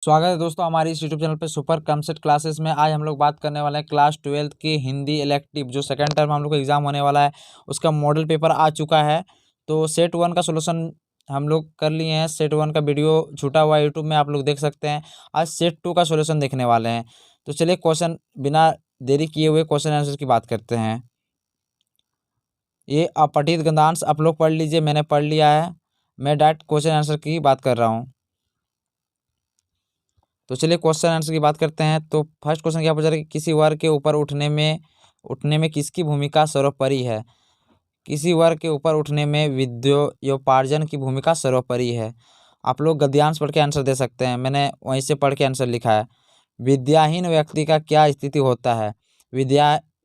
स्वागत है दोस्तों हमारी इस यूट्यूब चैनल पे सुपर कॉन्सेप्ट क्लासेस में। आज हम लोग बात करने वाले हैं क्लास 12th की हिंदी इलेक्टिव जो सेकंड टर्म हम लोग को एग्जाम होने वाला है, उसका मॉडल पेपर आ चुका है। तो सेट 1 का सोल्यूशन हम लोग कर लिए हैं। सेट 1 का वीडियो छूटा हुआ यूट्यूब में आप लोग देख सकते हैं। आज सेट 2 का सोल्यूशन देखने वाले हैं। तो चलिए क्वेश्चन बिना देरी किए हुए क्वेश्चन आंसर की बात करते हैं। ये अपठित गद्यांश आप लोग पढ़ लीजिए, मैंने पढ़ लिया है। मैं डायरेक्ट क्वेश्चन आंसर की बात कर रहा हूँ। तो चलिए क्वेश्चन आंसर की बात करते हैं। तो फर्स्ट क्वेश्चन क्या पूछा रहा है कि किसी वर्ग के ऊपर उठने में किसकी भूमिका सर्वोपरि है। किसी वर्ग के ऊपर उठने में विद्योपार्जन की भूमिका सर्वोपरि है। आप लोग गद्यांश पढ़ के आंसर दे सकते हैं, मैंने वहीं से पढ़ के आंसर लिखा है। विद्याहीन व्यक्ति का क्या स्थिति होता है।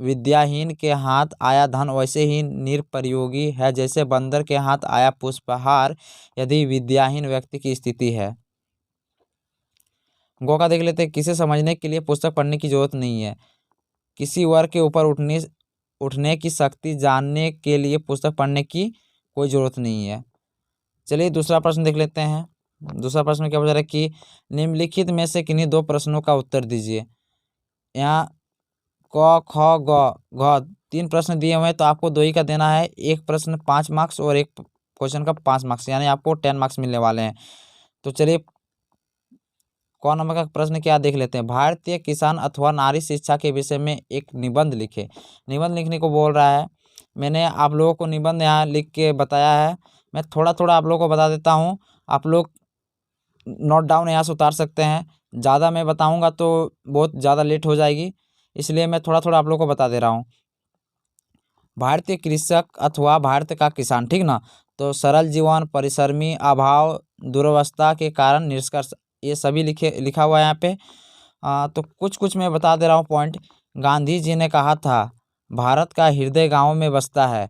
विद्याहीन के हाथ आया धन वैसे ही निरुपयोगी है जैसे बंदर के हाथ आया पुष्पहार, यदि विद्याहीन व्यक्ति की स्थिति है। गो का देख लेते हैं। किसे समझने के लिए पुस्तक पढ़ने की जरूरत नहीं है। किसी वर्ग के ऊपर उठने की शक्ति जानने के लिए पुस्तक पढ़ने की कोई जरूरत नहीं है। चलिए दूसरा प्रश्न देख लेते हैं। दूसरा प्रश्न क्या पूछा रहा है कि निम्नलिखित में से किन्हीं दो प्रश्नों का उत्तर दीजिए। यहाँ क ख ग घ 3 प्रश्न दिए हुए हैं, तो आपको 2 ही का देना है। एक प्रश्न 5 मार्क्स और एक क्वेश्चन का 5 मार्क्स, यानी आपको 10 मार्क्स मिलने वाले हैं। तो चलिए कौन नंबर का प्रश्न क्या देख लेते हैं। भारतीय किसान अथवा नारी शिक्षा के विषय में एक निबंध लिखे। निबंध लिखने को बोल रहा है। मैंने आप लोगों को निबंध यहाँ लिख के बताया है। मैं थोड़ा थोड़ा आप लोगों को बता देता हूँ, आप लोग नोट डाउन यहाँ से उतार सकते हैं। ज़्यादा मैं बताऊँगा तो बहुत ज़्यादा लेट हो जाएगी, इसलिए मैं थोड़ा थोड़ा आप लोगों को बता दे रहा हूँ। भारतीय कृषक अथवा भारत का किसान, ठीक ना। तो सरल जीवन, परिश्रमी, अभाव, दुर्वस्था के कारण निष्कर्ष, ये सभी लिखा हुआ है यहाँ पे। तो कुछ कुछ मैं बता दे रहा हूँ पॉइंट। गांधी जी ने कहा था भारत का हृदय गाँव में बसता है।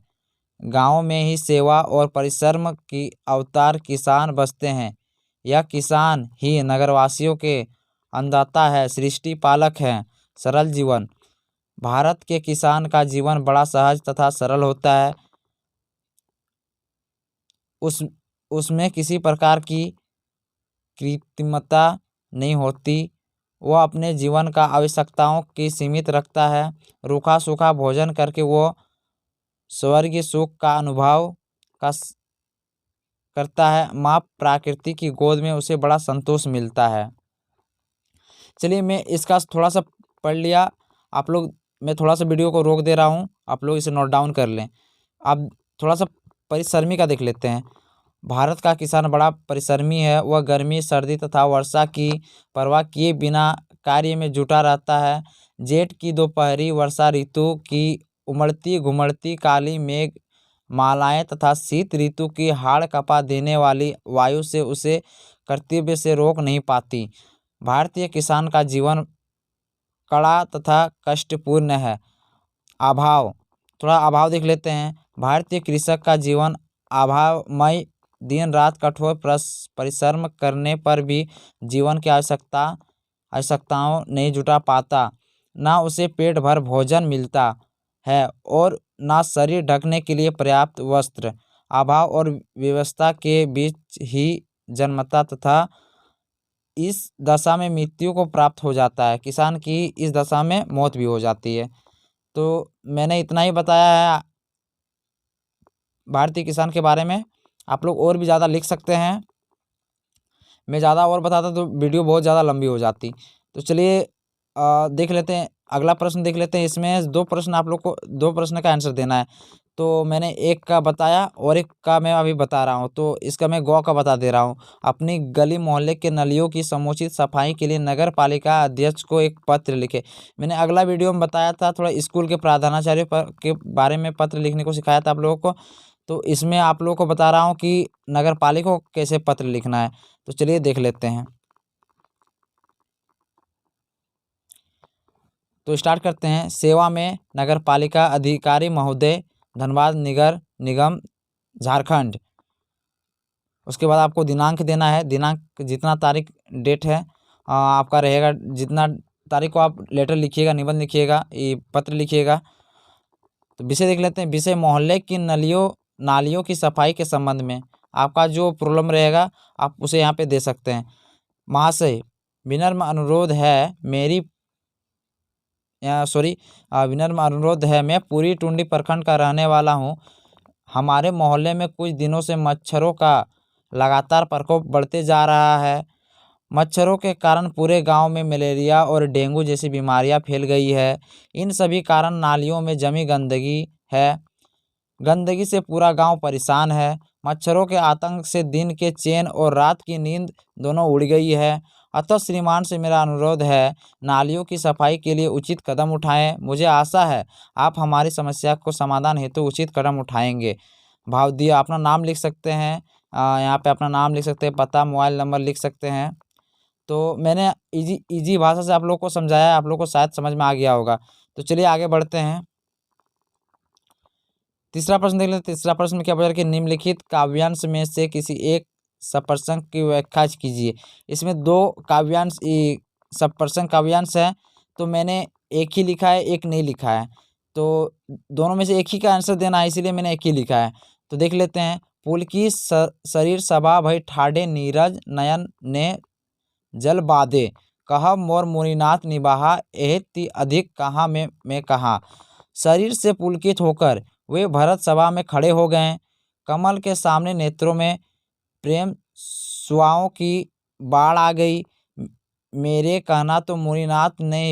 गाँव में ही सेवा और परिश्रम की अवतार किसान बसते हैं। यह किसान ही नगरवासियों के अन्नदाता है, सृष्टि पालक है। सरल जीवन, भारत के किसान का जीवन बड़ा सहज तथा सरल होता है। उसमें किसी प्रकार की कृत्रिमता नहीं होती। वह अपने जीवन का आवश्यकताओं की सीमित रखता है। रूखा सूखा भोजन करके वो स्वर्गीय सुख का अनुभव करता है। माँ प्रकृति की गोद में उसे बड़ा संतोष मिलता है। चलिए मैं इसका थोड़ा सा पढ़ लिया। आप लोग, मैं थोड़ा सा वीडियो को रोक दे रहा हूँ, आप लोग इसे नोट डाउन कर लें। अब थोड़ा सा परिश्रमी का देख लेते हैं। भारत का किसान बड़ा परिश्रमी है। वह गर्मी, सर्दी तथा वर्षा की परवाह किए बिना कार्य में जुटा रहता है। जेठ की दोपहरी, वर्षा ऋतु की उमड़ती घुमड़ती काली मेघ मालाएं तथा शीत ऋतु की हाड़ कपा देने वाली वायु से उसे कर्तव्य से रोक नहीं पाती। भारतीय किसान का जीवन कड़ा तथा कष्टपूर्ण है। अभाव, थोड़ा अभाव देख लेते हैं। भारतीय कृषक का जीवन अभावमय, दिन रात कठोर परिश्रम करने पर भी जीवन की आवश्यकताओं नहीं जुटा पाता। ना उसे पेट भर भोजन मिलता है और ना शरीर ढकने के लिए पर्याप्त वस्त्र। अभाव और व्यवस्था के बीच ही जन्मता तथा इस दशा में मृत्यु को प्राप्त हो जाता है। किसान की इस दशा में मौत भी हो जाती है। तो मैंने इतना ही बताया है भारतीय किसान के बारे में। आप लोग और भी ज़्यादा लिख सकते हैं। मैं ज़्यादा और बताता तो वीडियो बहुत ज़्यादा लंबी हो जाती। तो चलिए देख लेते हैं, अगला प्रश्न देख लेते हैं। इसमें 2 प्रश्न, आप लोग को 2 प्रश्न का आंसर देना है। तो मैंने एक का बताया और एक का मैं अभी बता रहा हूँ, तो इसका मैं गौ का बता दे रहा हूँ। अपनी गली मोहल्ले के नलियों की समुचित सफाई के लिए नगर पालिका अध्यक्ष को एक पत्र लिखे। मैंने अगला वीडियो में बताया था, थोड़ा स्कूल के प्रधानाचार्य के बारे में पत्र लिखने को सिखाया था आप लोगों को। तो इसमें आप लोगों को बता रहा हूँ कि नगर पालिका को कैसे पत्र लिखना है। तो चलिए देख लेते हैं। तो स्टार्ट करते हैं। सेवा में नगर पालिका अधिकारी महोदय, धनबाद नगर निगम झारखंड। उसके बाद आपको दिनांक देना है। दिनांक जितना तारीख डेट है आपका रहेगा, जितना तारीख को आप लेटर लिखिएगा, निबंध लिखिएगा, ये पत्र लिखिएगा। तो विषय देख लेते हैं। विषय मोहल्ले की नालियों की सफाई के संबंध में आपका जो प्रॉब्लम रहेगा आप उसे यहाँ पे दे सकते हैं। महाशय, विनम्र अनुरोध है मेरी विनम्र अनुरोध है, मैं पूरी टुंडी प्रखंड का रहने वाला हूँ। हमारे मोहल्ले में कुछ दिनों से मच्छरों का लगातार प्रकोप बढ़ते जा रहा है। मच्छरों के कारण पूरे गांव में मलेरिया और डेंगू जैसी बीमारियां फैल गई है। इन सभी कारण नालियों में जमी गंदगी है। गंदगी से पूरा गांव परेशान है। मच्छरों के आतंक से दिन के चैन और रात की नींद दोनों उड़ गई है। अतः श्रीमान से मेरा अनुरोध है, नालियों की सफाई के लिए उचित कदम उठाएं। मुझे आशा है आप हमारी समस्या को समाधान हेतु उचित कदम उठाएंगे। भाव दिया, अपना नाम लिख सकते हैं। यहाँ पे अपना नाम लिख सकते हैं, पता, मोबाइल नंबर लिख सकते हैं। तो मैंने इजी भाषा से आप लोग को समझाया है, आप लोग को शायद समझ में आ गया होगा। तो चलिए आगे बढ़ते हैं। तीसरा प्रश्न देख लेते हैं। तीसरा प्रश्न में क्या पूछा कि निम्नलिखित काव्यांश में से किसी एक सप्रसंग की व्याख्या कीजिए। इसमें दो काव्यांश सप्रसंग काव्यांश है, तो मैंने एक ही लिखा है, एक नहीं लिखा है। तो दोनों में से एक ही का आंसर देना है, इसीलिए मैंने एक ही लिखा है। तो देख लेते हैं। पुलकी शरीर सभा भई ठाडे नीरज नयन ने जल बादे, कहा मोर मुनिनाथ निबाहा एति अधिक कहाँ में कहा। शरीर से पुलकित होकर वे भरत सभा में खड़े हो गए। कमल के सामने नेत्रों में प्रेम सुआओं की बाढ़ आ गई। मेरे कहना तो मुनिनाथ ने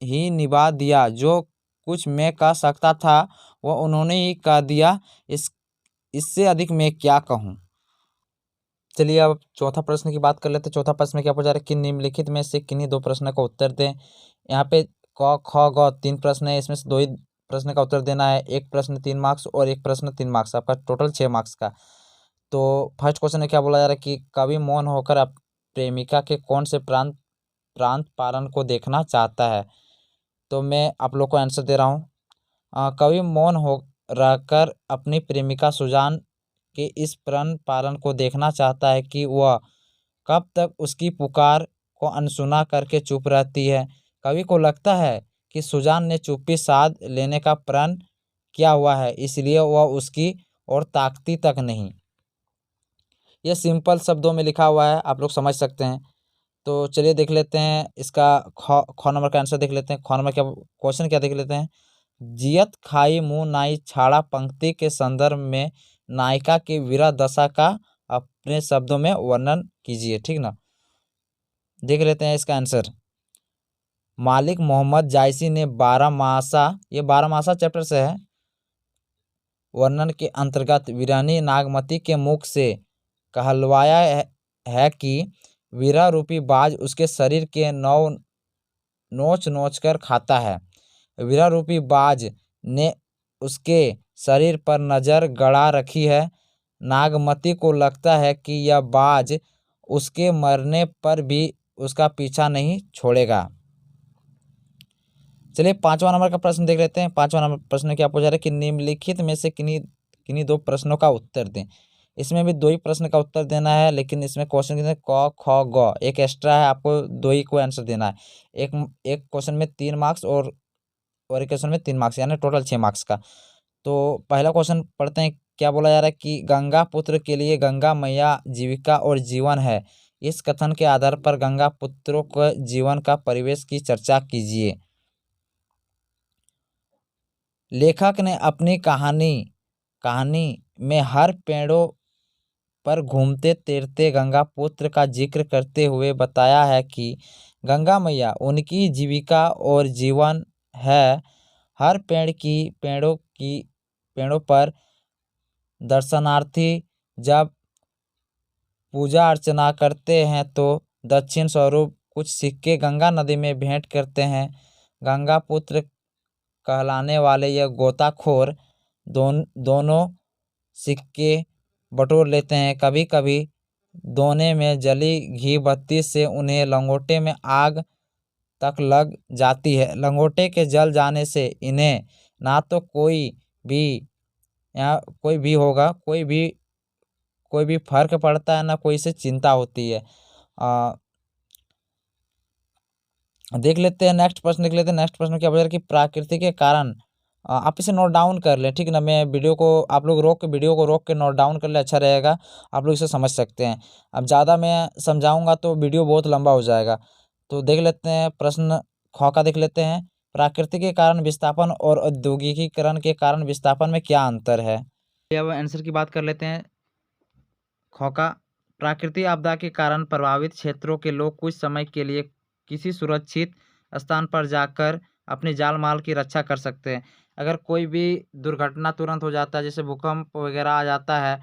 ही निभा दिया, जो कुछ मैं कह सकता था वह उन्होंने ही कह दिया। इससे अधिक मैं क्या कहूँ। चलिए अब चौथा प्रश्न की बात कर लेते हैं। चौथा प्रश्न में क्या पूछा रहा है कि निम्नलिखित में से किन्हीं दो प्रश्न का उत्तर दें। यहाँ पे क ख ग 3 प्रश्न है, इसमें से 2 ही प्रश्न का उत्तर देना है। एक प्रश्न 3 मार्क्स और एक प्रश्न 3 मार्क्स, आपका टोटल 6 मार्क्स का। तो फर्स्ट क्वेश्चन में क्या बोला जा रहा है कि कवि मौन होकर प्रेमिका के कौन से प्रांत पालन को देखना चाहता है। तो मैं आप लोग को आंसर दे रहा हूँ। कवि मौन हो रहकर अपनी प्रेमिका सुजान के इस प्रण पालन को देखना चाहता है कि वह कब तक उसकी पुकार को अनसुना करके चुप रहती है। कवि को लगता है कि सुजान ने चुप्पी साध लेने का प्रण किया हुआ है, इसलिए वह उसकी ओर ताकती तक नहीं। यह सिंपल शब्दों में लिखा हुआ है, आप लोग समझ सकते हैं। तो चलिए देख लेते हैं इसका ख नंबर का आंसर देख लेते हैं। ख नंबर क्या क्वेश्चन क्या देख लेते हैं। जियत खाई मुँह नाई छाड़ा पंक्ति के संदर्भ में नायिका की विरह दशा का अपने शब्दों में वर्णन कीजिए। ठीक ना, देख लेते हैं इसका आंसर। मालिक मोहम्मद जायसी ने 12मासा, ये 12मासा चैप्टर से है, वर्णन के अंतर्गत विरहनी नागमती के मुख से कहलवाया है कि विरह रूपी बाज उसके शरीर के नोच नोच कर खाता है। विरह रूपी बाज ने उसके शरीर पर नजर गड़ा रखी है। नागमती को लगता है कि यह बाज उसके मरने पर भी उसका पीछा नहीं छोड़ेगा। चलिए 5वां नंबर का प्रश्न देख लेते हैं। 5वां नंबर प्रश्न क्या पूछा रहा है कि निम्नलिखित में से किन्हीं दो प्रश्नों का उत्तर दें। इसमें भी 2 ही प्रश्न का उत्तर देना है, लेकिन इसमें क्वेश्चन कितने क ख ग एक एक्स्ट्रा है, आपको 2 ही को आंसर देना है। एक क्वेश्चन में 3 मार्क्स और एक क्वेश्चन में 3 मार्क्स, यानी टोटल 6 मार्क्स का। तो पहला क्वेश्चन पढ़ते हैं। क्या बोला जा रहा है कि गंगा पुत्र के लिए गंगा मैया जीविका और जीवन है। इस कथन के आधार पर गंगा पुत्रों के जीवन का परिवेश की चर्चा कीजिए। लेखक ने अपनी कहानी में हर पेड़ों पर घूमते तैरते गंगा पुत्र का जिक्र करते हुए बताया है कि गंगा मैया उनकी जीविका और जीवन है। हर पेड़ों पर दर्शनार्थी जब पूजा अर्चना करते हैं तो दक्षिण स्वरूप कुछ सिक्के गंगा नदी में भेंट करते हैं। गंगा पुत्र कहलाने वाले यह गोताखोर दोनों सिक्के बटोर लेते हैं। कभी कभी दोने में जली घी बत्ती से उन्हें लंगोटे में आग तक लग जाती है। लंगोटे के जल जाने से इन्हें ना तो कोई भी फर्क पड़ता है, ना कोई से चिंता होती है। देख लेते हैं नेक्स्ट प्रश्न देख लेते हैं। नेक्स्ट प्रश्न क्या बोल कि प्रकृति के कारण, आप इसे नोट डाउन कर लें, ठीक ना। मैं वीडियो को आप लोग वीडियो को रोक के नोट डाउन कर ले, अच्छा रहेगा, आप लोग इसे समझ सकते हैं। अब ज़्यादा मैं समझाऊंगा तो वीडियो बहुत लंबा हो जाएगा। तो देख लेते हैं प्रश्न ख का देख लेते हैं। प्राकृतिक के कारण विस्थापन और औद्योगिकीकरण के कारण विस्थापन में क्या अंतर है? अब आंसर की बात कर लेते हैं। ख का प्राकृतिक आपदा के कारण प्रभावित क्षेत्रों के लोग कुछ समय के लिए किसी सुरक्षित स्थान पर जाकर अपने जान माल की रक्षा कर सकते हैं। अगर कोई भी दुर्घटना तुरंत हो जाता है, जैसे भूकंप वगैरह आ जाता है,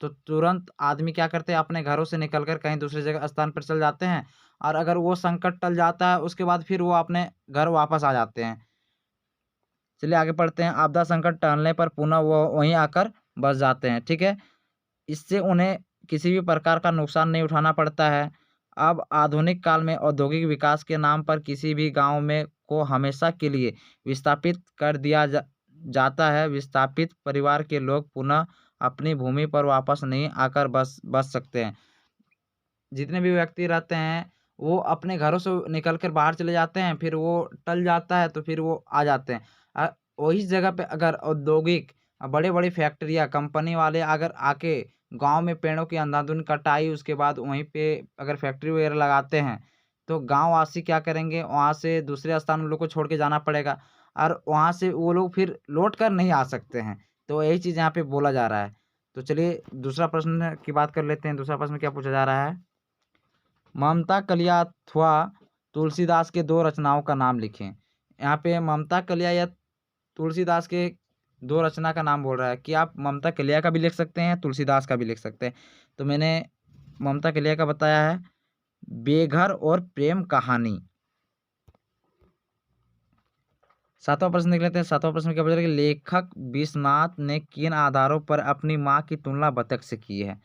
तो तुरंत आदमी क्या करते हैं, अपने घरों से निकलकर कहीं दूसरी जगह स्थान पर चल जाते हैं। और अगर वो संकट टल जाता है, उसके बाद फिर वो अपने घर वापस आ जाते हैं। चलिए आगे पढ़ते हैं। आपदा संकट टलने पर पुनः वो वहीं आकर बस जाते हैं। ठीक है, इससे उन्हें किसी भी प्रकार का नुकसान नहीं उठाना पड़ता है। अब आधुनिक काल में औद्योगिक विकास के नाम पर किसी भी गांव में को हमेशा के लिए विस्थापित कर दिया जाता है। विस्थापित परिवार के लोग पुनः अपनी भूमि पर वापस नहीं आकर बस सकते हैं। जितने भी व्यक्ति रहते हैं, वो अपने घरों से निकल कर बाहर चले जाते हैं, फिर वो टल जाता है तो फिर वो आ जाते हैं। वही जगह पे अगर औद्योगिक बड़े-बड़ी फैक्ट्रियाँ, कंपनी वाले अगर आके गाँव में पेड़ों की अंधाधुंध कटाई, उसके बाद वहीं पे अगर फैक्ट्री वगैरह लगाते हैं, तो गाँव वासी क्या करेंगे, वहाँ से दूसरे स्थान उन लोग को छोड़ के जाना पड़ेगा और वहाँ से वो लोग फिर लौट कर नहीं आ सकते हैं। तो यही चीज़ यहाँ पे बोला जा रहा है। तो चलिए दूसरा प्रश्न की बात कर लेते हैं। दूसरा प्रश्न क्या पूछा जा रहा है? ममता कलिया अथवा तुलसीदास के दो रचनाओं का नाम लिखें। यहाँ पे ममता कलिया या तुलसीदास के दो रचना का नाम बोल रहा है कि आप ममता कलिया का भी लिख सकते हैं, तुलसीदास का भी लिख सकते हैं। तो मैंने ममता कलिया का बताया है, बेघर और प्रेम कहानी। सातवां प्रश्न देख लेते हैं। सातवां प्रश्न क्या पूछ रहा है कि लेखक विश्वनाथ ने किन आधारों पर अपनी माँ की तुलना बतख से की है?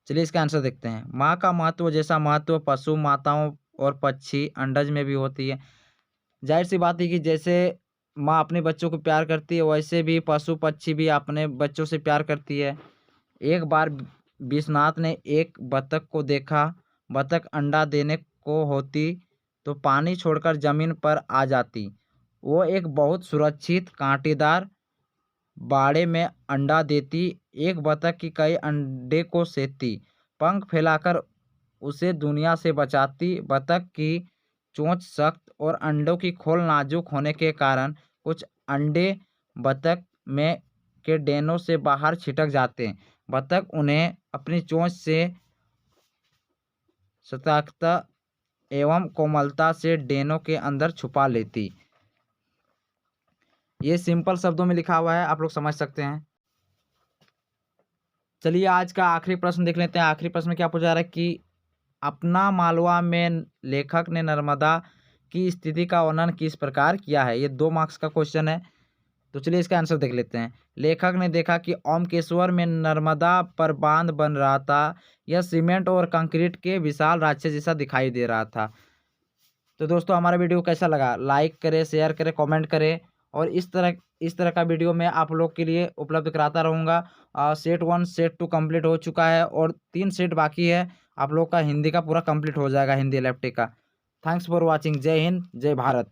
चलिए इसका आंसर देखते हैं। माँ का महत्व जैसा महत्व पशु माताओं और पक्षी अंडज में भी होती है। जाहिर सी बात है कि जैसे माँ अपने बच्चों को प्यार करती है, वैसे भी पशु पक्षी भी अपने बच्चों से प्यार करती है। एक बार विश्वनाथ ने एक बतख को देखा। बतख अंडा देने को होती तो पानी छोड़कर जमीन पर आ जाती। वो एक बहुत सुरक्षित कांटेदार बाड़े में अंडा देती। एक बतख की कई अंडे को सेती, पंख फैलाकर उसे दुनिया से बचाती। बतख की चोंच सख्त और अंडों की खोल नाजुक होने के कारण कुछ अंडे बतख में के डेनों से बाहर छिटक जाते। बतख उन्हें अपनी चोंच से सतर्कता एवं कोमलता से डेनों के अंदर छुपा लेती। ये सिंपल शब्दों में लिखा हुआ है, आप लोग समझ सकते हैं। चलिए आज का आखिरी प्रश्न देख लेते हैं। आखिरी प्रश्न में क्या पूछा जा रहा है कि अपना मालवा में लेखक ने नर्मदा की स्थिति का वर्णन किस प्रकार किया है? ये 2 मार्क्स का क्वेश्चन है। तो चलिए इसका आंसर देख लेते हैं। लेखक ने देखा कि ओमकेश्वर में नर्मदा पर बांध बन रहा था। यह सीमेंट और कंक्रीट के विशाल राज्य जैसा दिखाई दे रहा था। तो दोस्तों हमारा वीडियो कैसा लगा? लाइक करें, शेयर करें, कमेंट करें और इस तरह का वीडियो मैं आप लोग के लिए उपलब्ध कराता रहूँगा। सेट 1 सेट 2 कंप्लीट हो चुका है और 3 सेट बाकी है। आप लोग का हिंदी का पूरा कंप्लीट हो जाएगा, हिंदी एलएफटी का। Thanks for watching. जय हिंद, जय भारत।